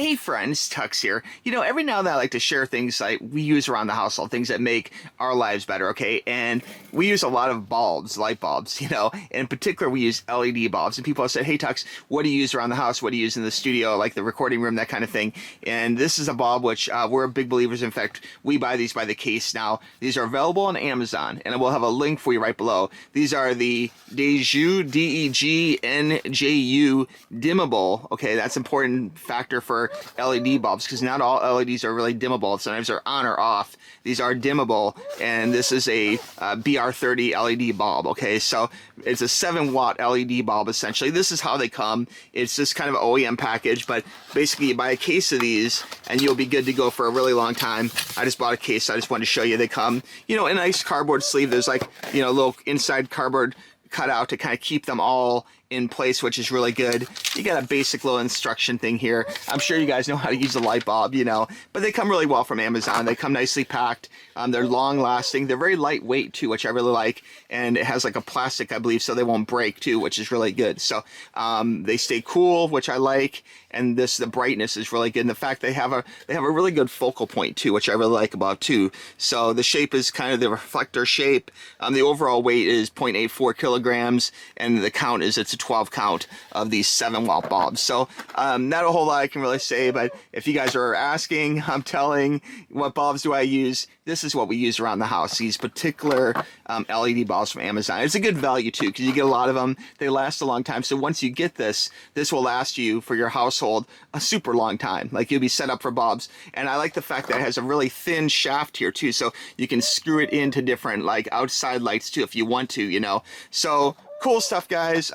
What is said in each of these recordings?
Hey friends, Tux here. You know, every now and then I like to share things like we use around the household, things that make our lives better, okay? And we use a lot of bulbs, light bulbs, you know, and in particular we use LED bulbs. And people have said, hey Tux, what do you use around the house? What do you use in the studio, like the recording room, that kind of thing? And this is a bulb which we're big believers. In fact, we buy these by the case now. These are available on Amazon, and we'll have a link for you right below. These are the Deju, Degnju dimmable. Okay, that's an important factor for LED bulbs because not all LEDs are really dimmable. Sometimes they're on or off. These are dimmable, and this is a BR30 LED bulb. Okay, so it's a 7-watt LED bulb essentially. This is how they come. It's just kind of an OEM package, but basically you buy a case of these and you'll be good to go for a really long time. I just bought a case, so I just wanted to show you. They come, you know, in a nice cardboard sleeve. There's like, you know, a little inside cardboard cutout to kind of keep them all in place, which is really good. You got a basic little instruction thing here. I'm sure you guys know how to use a light bulb, you know, but they come really well from Amazon. They come nicely packed. They're long lasting. They're very lightweight too, which I really like. And it has like a plastic, I believe, so they won't break too, which is really good. So they stay cool, which I like. And the brightness is really good. And the fact they have a really good focal point too, which I really like about too. So the shape is kind of the reflector shape. The overall weight is 0.84 kilograms, and the count is it's a 12 count of these 7-watt bulbs. So not a whole lot I can really say, but if you guys are asking, I'm telling, what bulbs do I use? This is what we use around the house. These particular LED bulbs from Amazon. It's a good value too, because you get a lot of them. They last a long time. So once you get this will last you for your household a super long time. Like you'll be set up for bulbs. And I like the fact that it has a really thin shaft here too, so you can screw it into different like outside lights too if you want to, you know. So cool stuff, guys.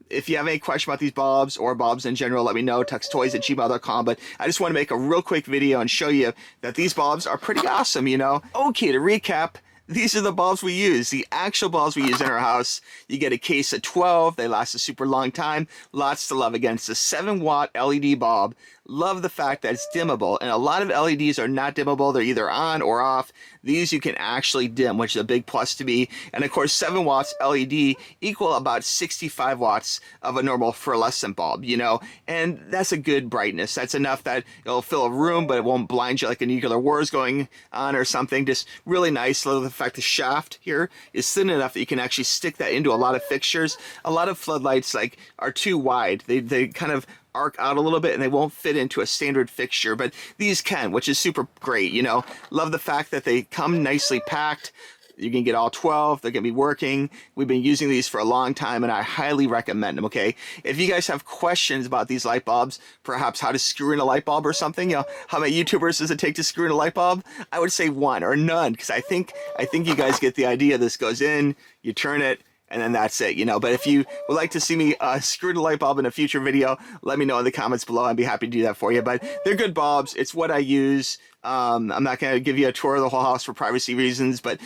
If you have any question about these bulbs or bulbs in general, let me know, tuxtoys@gmail.com. But I just want to make a real quick video and show you that these bulbs are pretty awesome, you know. Okay, to recap, these are the bulbs we use, the actual bulbs we use in our house. You get a case of 12. They last a super long time. Lots to love. Again, it's a 7-watt LED bulb. Love the fact that it's dimmable, and a lot of LEDs are not dimmable. They're either on or off. These you can actually dim, which is a big plus to me. And of course, 7 watts LED equal about 65 watts of a normal fluorescent bulb, you know, and that's a good brightness. That's enough that it'll fill a room, but it won't blind you like a nuclear war is going on or something. Just really nice. Love the fact the shaft here is thin enough that you can actually stick that into a lot of fixtures. A lot of floodlights like are too wide. They kind of arc out a little bit and they won't fit into a standard fixture, but these can, which is super great, you know. Love the fact that they come nicely packed. You can get all 12. They're going to be working. We've been using these for a long time, and I highly recommend them, okay? If you guys have questions about these light bulbs, perhaps how to screw in a light bulb or something, you know, how many YouTubers does it take to screw in a light bulb? I would say one or none, because I think you guys get the idea. This goes in, you turn it, and then that's it, you know. But if you would like to see me screw the light bulb in a future video, let me know in the comments below. I'd be happy to do that for you. But they're good bulbs. It's what I use. I'm not going to give you a tour of the whole house for privacy reasons, but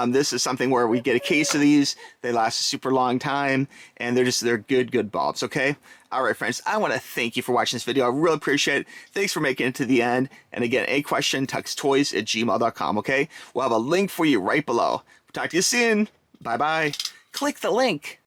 this is something where we get a case of these. They last a super long time, and they're good bulbs, okay? All right, friends, I want to thank you for watching this video. I really appreciate it. Thanks for making it to the end. And again, a question, tuxtoys@gmail.com, okay? We'll have a link for you right below. Talk to you soon. Bye-bye. Click the link.